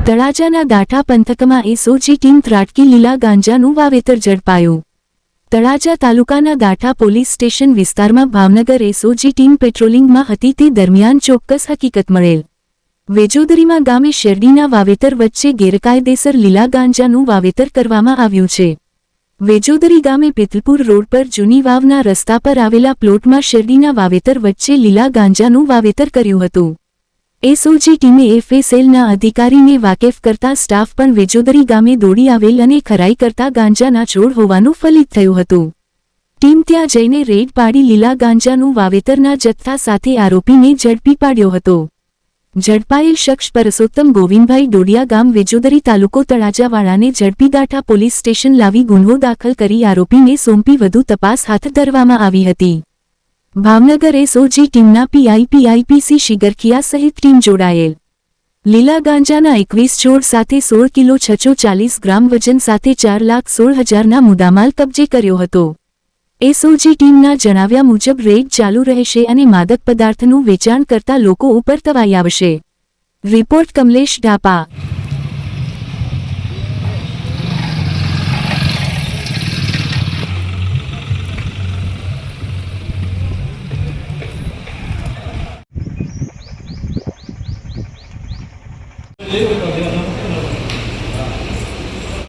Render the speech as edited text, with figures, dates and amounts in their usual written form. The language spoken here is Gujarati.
તળાજાના દાઠા પંથકમાં એસઓજી ટીમ ત્રાટકી લીલા ગાંજાનું વાવેતર ઝડપાયું। તળાજા તાલુકાના દાઠા પોલીસ સ્ટેશન વિસ્તારમાં ભાવનગર એસઓજી ટીમ પેટ્રોલિંગમાં હતી તે દરમિયાન ચોક્કસ હકીકત મળેલ। વેજોદરીમાં ગામે શેરડીના વાવેતર વચ્ચે ગેરકાયદેસર લીલા ગાંજાનું વાવેતર કરવામાં આવ્યું છે। વેજોદરી ગામે પિથલપુર રોડ પર જૂની વાવના રસ્તા પર આવેલા પ્લોટમાં શેરડીના વાવેતર વચ્ચે લીલા ગાંજાનું વાવેતર કર્યું હતું। એસઓજી ટીમે એફએસએલના અધિકારીને વાકેફ કરતા સ્ટાફ પણ વેજોદરી ગામે દોડી આવેલ અને ખરાઈ કરતા ગાંજાના છોડ હોવાનું ફલિત થયું હતું। ટીમ ત્યાં જઈને રેડ પાડી લીલા ગાંજાનું વાવેતરના જથ્થા સાથે આરોપીને ઝડપી પાડ્યો હતો। ઝડપાયેલ શખ્સ પરસોત્તમ ગોવિંદભાઈ ડોડિયા ગામ વેજોદરી તાલુકો તળાજાવાળાને ઝડપી દાઠા પોલીસ સ્ટેશન લાવી ગુન્હો દાખલ કરી આરોપીને સોંપી વધુ તપાસ હાથ ધરવામાં આવી હતી। ભાવનગર એસઓજી ટીમના પીઆઈપીસી શિગરખિયા સહિત ટીમ જોડાયેલ। લીલા ગાંજાના 21 છોડ સાથે 16 કિલો 640 ગ્રામ વજન સાથે 4,16,000ના મુદ્દામાલ કબજે કર્યો હતો। એસઓજી ટીમના જણાવ્યા મુજબ રેડ ચાલુ રહેશે અને માદક પદાર્થનું વેચાણ કરતા લોકો ઉપર તવાઈ આવશે। રિપોર્ટ કમલેશ ઢાપા। ले